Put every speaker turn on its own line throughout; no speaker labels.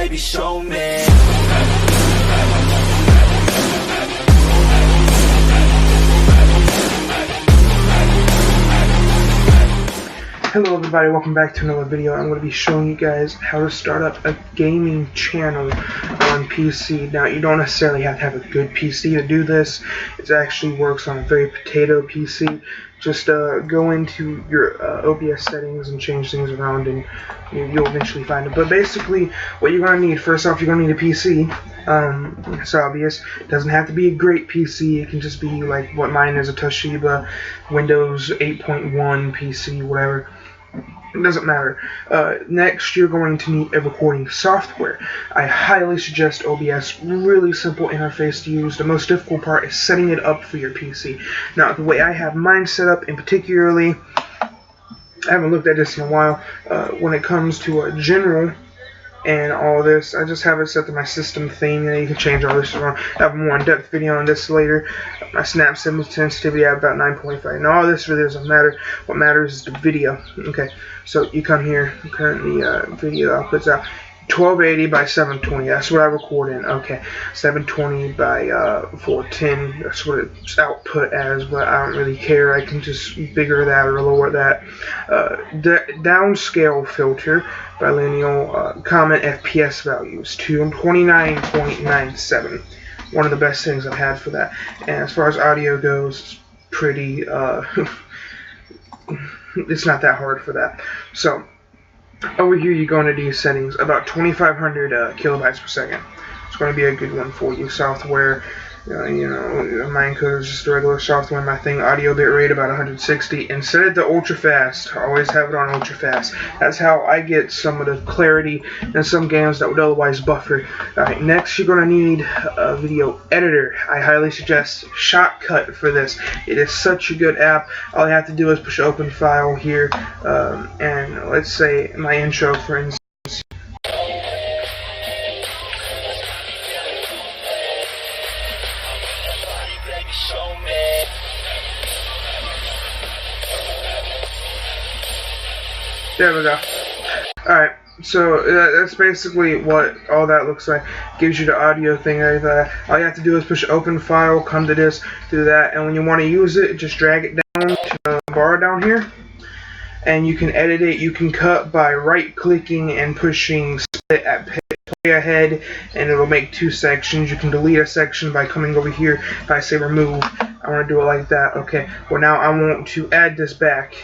baby, show me.
Hello everybody, welcome back to another video. I'm going to be showing you guys how to start up a gaming channel on PC. Now, you don't necessarily have to have a good PC to do this. It actually works on a very potato PC. Just go into your OBS settings and change things around, and you'll eventually find it. But basically, what you're going to need, first off, you're going to need a PC. It's obvious. It doesn't have to be a great PC. It can just be like what mine is, a Toshiba Windows 8.1 PC, whatever. It doesn't matter. Next, you're going to need a recording software. I highly suggest OBS. Really simple interface to use. The most difficult part is setting it up for your PC. Now, the way I have mine set up, in particularly, I haven't looked at this in a while. When it comes to general and all this, I just have it set to my system theme, and you can change all this around. I have a more in-depth video on this later. My snap sensitivity, I have about 9.5. Now, all this really doesn't matter. What matters is the video. Okay, so you come here. Currently, video outputs out 1280 by 720. That's what I record in. Okay, 720 by 410. That's what it's output as, but I don't really care. I can just bigger that or lower that. Downscale filter bilineal comment FPS values to 29.97. One of the best things I've had for that. And as far as audio goes, it's pretty it's not that hard for that. So over here you go into these settings, about 2500 kilobytes per second. It's going to be a good one for you. Software, mine code is just a regular software. My thing, audio bit rate about 160, and set it to ultra fast. I always have it on ultra fast. That's how I get some of the clarity in some games that would otherwise buffer. Alright, next you're going to need a video editor. I highly suggest Shotcut for this. It is such a good app. All I have to do is push open file here, and let's say my intro, for instance. There we go. Alright, so that's basically what all that looks like. Gives you the audio thing like that. All you have to do is push open file, come to this, do that, and when you want to use it, just drag it down to the bar down here, and you can edit it. You can cut by right-clicking and pushing split at play ahead, and it'll make two sections. You can delete a section by coming over here. If I say remove, I want to do it like that. Okay, well now I want to add this back.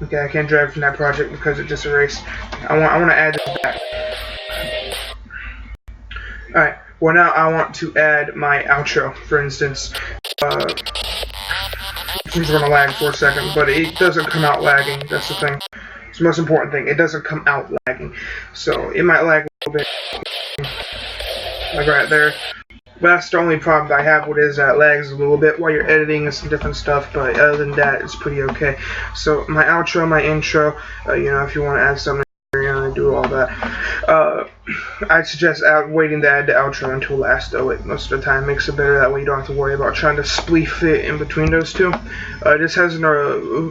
Okay, I can't drag from that project because it just erased. I want to add this back. Alright, well now I want to add my outro, for instance. Things are going to lag for a second, but it doesn't come out lagging. That's the thing. It's the most important thing. It doesn't come out lagging. So it might lag a little bit. Like right there. But that's the only problem I have with it, is that it lags a little bit while you're editing and some different stuff, but other than that, it's pretty okay. So my outro, my intro, if you want to add something, do all that. I'd suggest waiting to add the outro until last, though. Most of the time makes it better. That way you don't have to worry about trying to spleef it in between those two. This has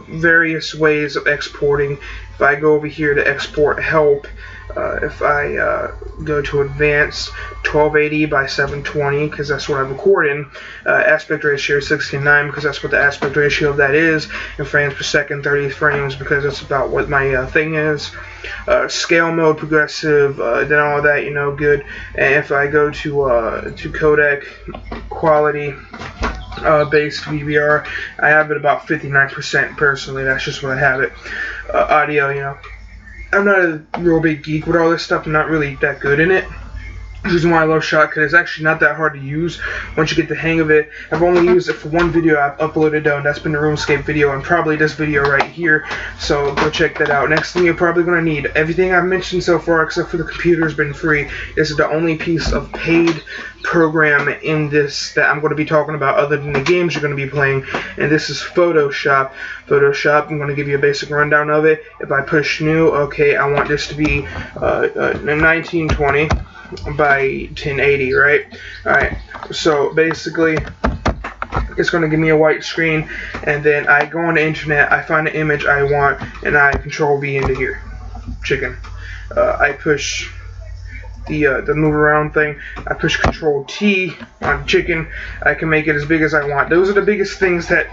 various ways of exporting. If I go over here to export help, if I go to advanced, 1280 by 720, because that's what I record in. Aspect ratio 69, because that's what the aspect ratio of that is. And frames per second, 30 frames, because that's about what my thing is. Scale mode, progressive, then all that, good. And if I go to codec quality based VBR, I have it about 59% personally. That's just what I have it. Audio, I'm not a real big geek with all this stuff. I'm not really that good in it. The reason why I love Shotcut, it's actually not that hard to use once you get the hang of it. I've only used it for one video I've uploaded though, and that's been the RuneScape video, and probably this video right here, so go check that out. Next thing you're probably going to need, everything I've mentioned so far except for the computer has been free. This is the only piece of paid program in this that I'm going to be talking about other than the games you're going to be playing, and this is Photoshop. I'm going to give you a basic rundown of it. If I push new, okay, I want this to be 1920 by 1080, right? Alright, so basically it's going to give me a white screen, and then I go on the internet, I find the image I want, and I Control V into here. Chicken. I push the move around thing. I push Control T on chicken. I can make it as big as I want. Those are the biggest things that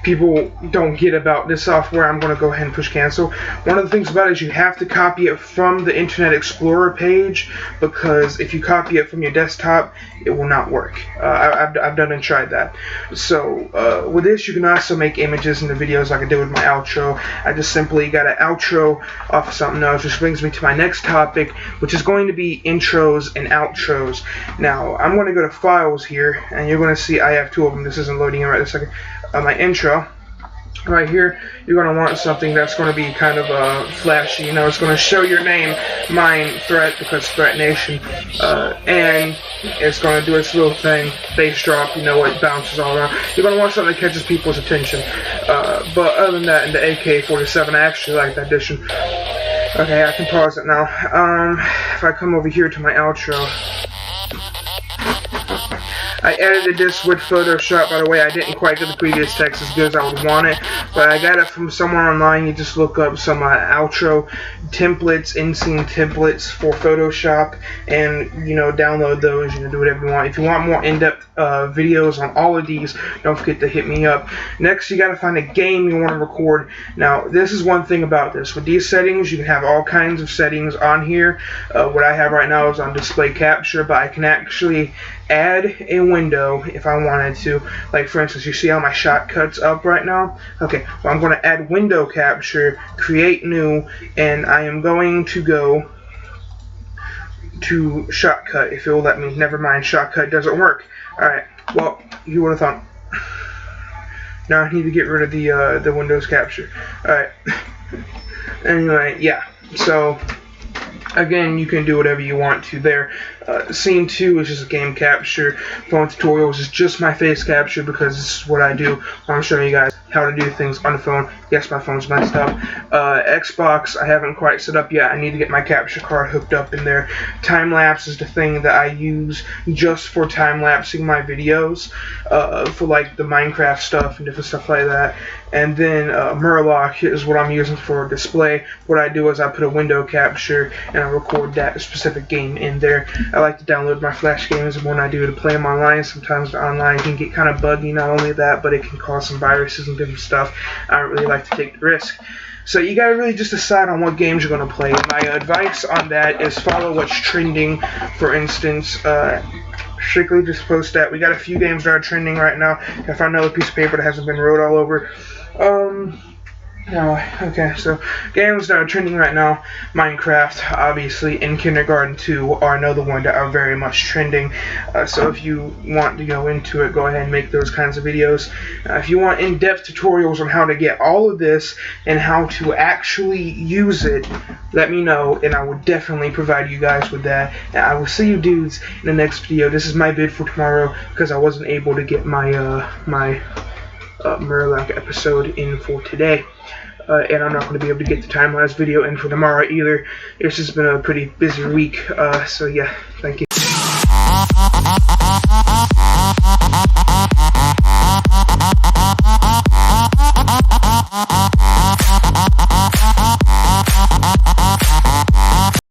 people don't get about this software. I'm going to go ahead and push cancel. One of the things about it is you have to copy it from the Internet Explorer page, because if you copy it from your desktop, it will not work. I've done and tried that. So with this, you can also make images in the videos like I did with my outro. I just simply got an outro off of something else, which brings me to my next topic, which is going to be intros and outros. Now, I'm going to go to Files here, and you're going to see I have two of them. This isn't loading in right this second. My intro right here, you're going to want something that's going to be kind of flashy. You know, it's going to show your name, mine, Threat, because Threat Nation, and it's going to do its little thing, bass drop, you know, it bounces all around. You're going to want something that catches people's attention. But other than that, in the AK-47, I actually like that addition. Okay, I can pause it now. If I come over here to my outro, I edited this with Photoshop. By the way, I didn't quite get the previous text as good as I would want it, but I got it from somewhere online. You just look up some outro templates, in-scene templates for Photoshop, and, you know, download those. You know, do whatever you want. If you want more in-depth videos on all of these, don't forget to hit me up. Next, you got to find a game you want to record. Now, this is one thing about this. With these settings, you can have all kinds of settings on here. What I have right now is on display capture, but I can actually add a window if I wanted to. Like, for instance, you see how my shortcut's up right now? Okay, well, I'm going to add window capture, create new, and I am going to go to shortcut if it will let me. Never mind, shortcut doesn't work. Alright, well, you would have thought. Now I need to get rid of the Windows capture. Alright. Anyway, yeah. So, again, you can do whatever you want to there. Scene 2 is just a game capture. Phone tutorials is just my face capture, because this is what I do. I'm showing you guys how to do things on the phone. Yes, my phone's messed up. Xbox, I haven't quite set up yet. I need to get my capture card hooked up in there. Time-lapse is the thing that I use just for time-lapsing my videos, for like the Minecraft stuff and different stuff like that. And then Murloc is what I'm using for display. What I do is I put a window capture and I record that specific game in there. I like to download my Flash games when I do to play them online. Sometimes the online can get kind of buggy. Not only that, but it can cause some viruses and different stuff. I don't really like to take the risk. So you gotta really just decide on what games you're gonna play. My advice on that is follow what's trending. For instance, strictly just post that. We got a few games that are trending right now. I found another piece of paper that hasn't been wrote all over. No, okay, so games that are trending right now, Minecraft, obviously, and Kindergarten 2 are another one that are very much trending. So if you want to go into it, go ahead and make those kinds of videos. If you want in-depth tutorials on how to get all of this and how to actually use it, let me know, and I will definitely provide you guys with that. And I will see you dudes in the next video. This is my vid for tomorrow, because I wasn't able to get my Murloc episode in for today. And I'm not going to be able to get the time-lapse video in for tomorrow either. It's just been a pretty busy week, so yeah, thank you.